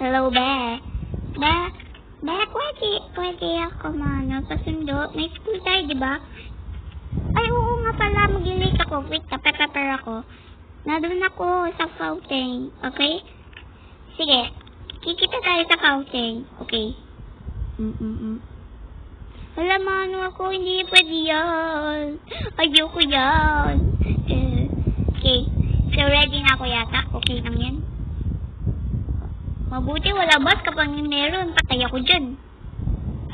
Hello, Be. Be, pwede ako pasundo. May school tayo, diba? Ay, oo nga pala, mag-late ako. Wait, prepare ako. Nandun ako sa fountain, okay? Sige, kikita tayo sa fountain, okay? Wala ako, hindi pwede yan. Ayoko yan. Okay, so ready na ako yata. Okay lang yan. Mabuti wala bus kapag meron, patay ako dyan.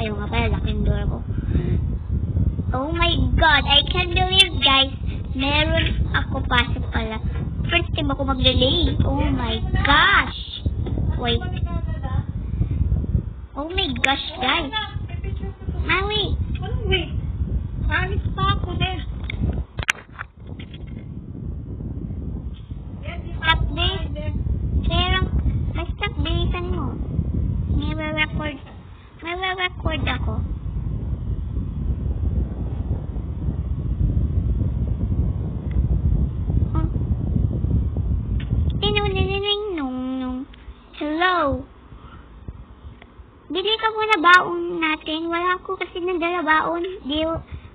Ayaw nga pala, laking door ko. Oh my god, I can't believe guys, meron ako pasok pala. First time ako mag-delay. Oh my gosh. Wait. Oh my gosh guys. Wait. Anong wait? Alis pa ako din. Stop this. Pero, stop bilisan mo. May record ako. Hello. Bili ka muna baon natin. Wala ako kasi nagdala baon.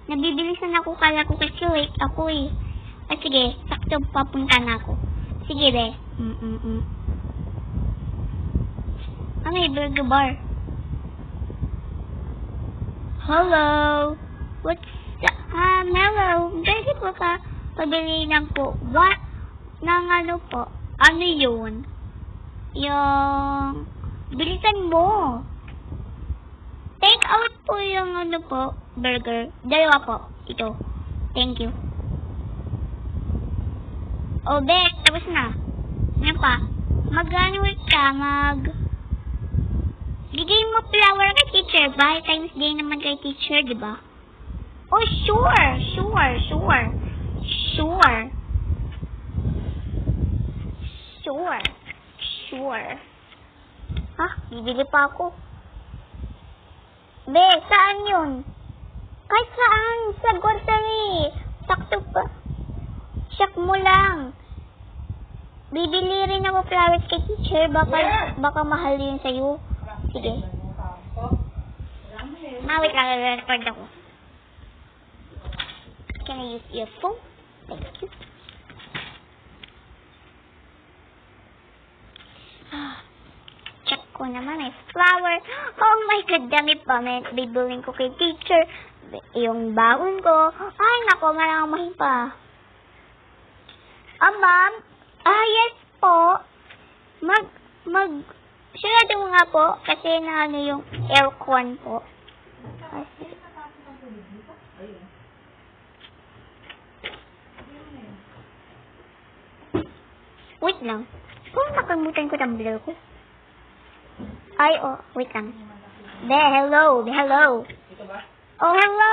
Nabibilisan ako, kala ko kasi wait ako eh. At sige, sakto papunta na ako. Sige be. May burger bar. Hello. What's hello. Pwede po ka pabili lang po. What? Nang ano po? Ano yun? Yung bilisan mo. Take out po yung ano po, burger. Dalawa po. Ito. Thank you. Oh, Beck. Tapos na. Ano pa? Mag-ano ka? Bigay mo flower kay teacher. Valentine's Day naman kay teacher, di ba? Oh, sure. Ha? Bibili pa ako. Be, saan yun? Kahit saan? Sa grocery. Sakto pa. Check mo lang. Bibili rin ako flowers kay teacher. Baka mahal yun sa'yo. Sige. Wait lang. Record ako. Can I use your phone? Thank you. Check ko naman may flower. Oh my god, dami pa. Bibuling ko kay teacher. Yung baon ko. Ay, nako, marami pa. Ma'am? Yes po. Sarado mo nga po. Kasi na ano yung aircon po. Wait lang. Kung nakalimutan ko tumbler ko. Ay, oh, wait lang. Hello. Oh, hello.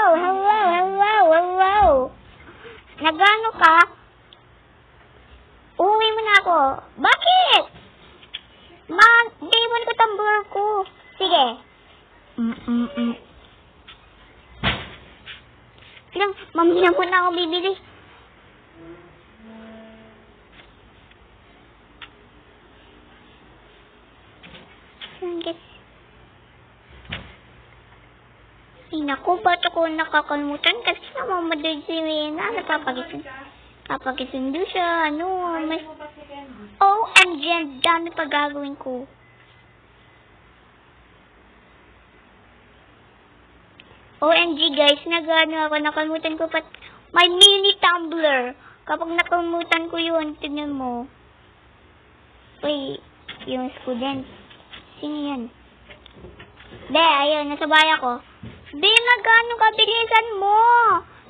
Nagano ka? Uwi mo na ako. Bakit? Iwan ko tumbler ko. Sige. Mamaya mo na ako bibili. Naku, ba't ako nakakalimutan? Kasi namamadali si Rena. Napapagisundo siya. OMG, ang dami pa gagawin ko. OMG guys, ako. Nakalimutan ko pa. May mini tumbler. Kapag nakalimutan ko yun, tignan mo. Uy, yung student. Sino yan? Ayun, nasabay ako. Magano ka, bilisan mo.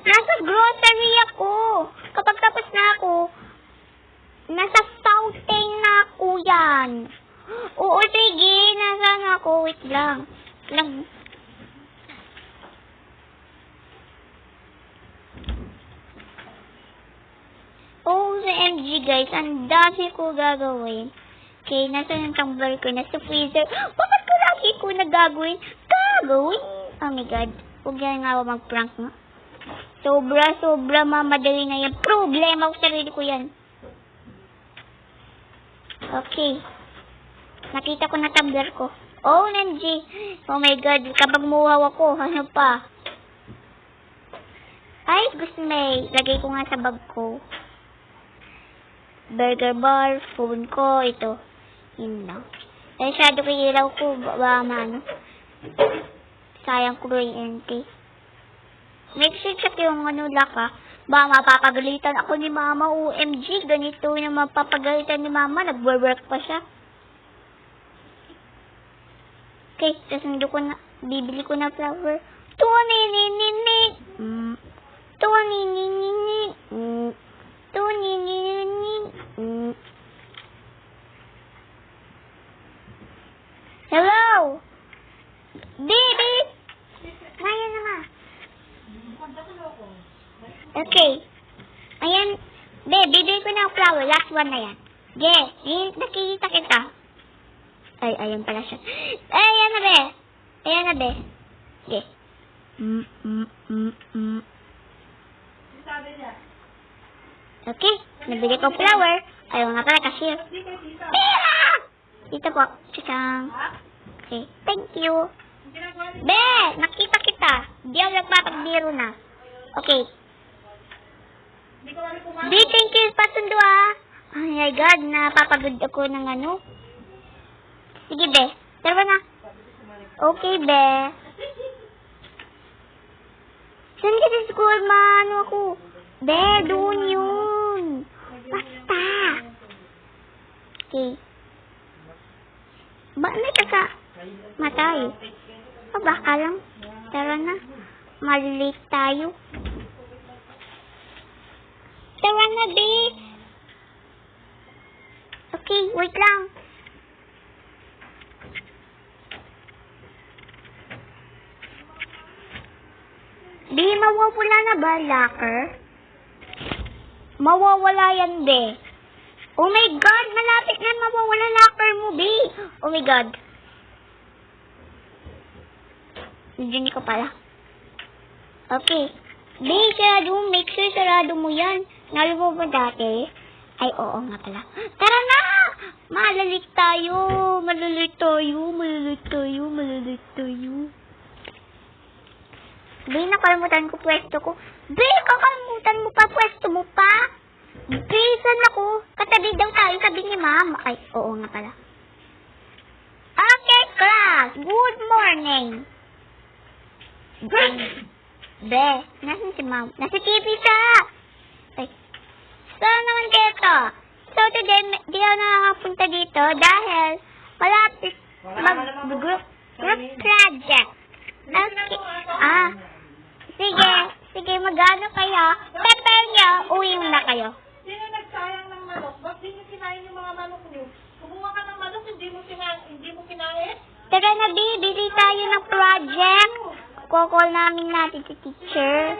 Nasa grocery ako. Kapag tapos na ako, nasa fountain na ako yan. Oo, sige, nasa na ako. Wait lang. OMG guys, ang dami ko gagawin. Okay, nasa yung tumbler ko, nasa freezer. Bakit ko lagi ko nagagawin? Oh my god. Huwag yan nga mag-prank nga. Sobra mamadali na yan. Problema ko sarili ko yan. Okay. Nakita ko na tumbler ko. OMG. Oh my God. Kapag muwaw ako, ano pa? Ay, gusto may. Lagay ko nga sa bag ko. Burger bar, phone ko, ito. Yun lang. Eh, shadow ko ilaw ko. Ba, ano? Sayang ko yung NT. Make sure check yung ano laka. Ba, mapapagalitan ako ni mama. OMG, ganito na mapapagalitan ni mama. Nagwo-work pa siya. Okay, tapos ko na, bibili ko na flower. Tuwaninini. Tuwaninini. Tuwaninini. Hello? Baby? Maya naman. Okay. Ayan. Babe, bibili ko na ang flower. Last one na yan. Yeah. Nakikita kita. Ay, ayan pala siya. Ay, ayan na, be. Ayan na, be. Yeah. Sabi niya. Okay. Nabili ko flower. Ayaw nga pala, cashier. Pera! Dito po. Chikang. Okay. Thank you. Be! Nakita kita. Di ako nagpapagbiro na. Okay. Be, thank you. Pasundo ah. Oh my God. Napapagod ako ng ano. Sige, be. Tara na. Okay, be. Saan ka sa school, ano ako? Be, doon yun. Basta. Okay. Ba, may kasa matay. O, baka lang. Tara na. Malilate tayo. Tara na, be. Okay, wait lang. Be, mawawala na ba locker? Mawawala yan, be. Oh my God, malapit na mawawala locker mo, be. Oh my God. Nandiyan ko pala. Okay. Be, sarado mo. Make sure sarado mo yan. Nalo mo ba dati? Ay, oo nga pala. Tara na! Malalit tayo. Malalit tayo. Malalit tayo. Malalit tayo. Be, nakalimutan ko pwesto ko. Be, kakalimutan mo pa pwesto mo pa. Be, saan ako? Katabi daw tayo, sabi ni ma'am. Ay, oo nga pala. Okay, class. Good morning. Be, nasan si ma'am? Nasa TV siya. Ay, saan naman kayo to? So, today, di ako nakakapunta dito dahil malapit mag-group project. Okay. Sige. Sige, magano kayo? Prepare nyo, uwi na kayo. Sino nagsayang ng manok? Ba't di nyo kinain yung mga manok nyo? Kumuha ka ng manok, hindi mo kinain? Tara na, bibili tayo ng project. Kukol namin natin si teacher.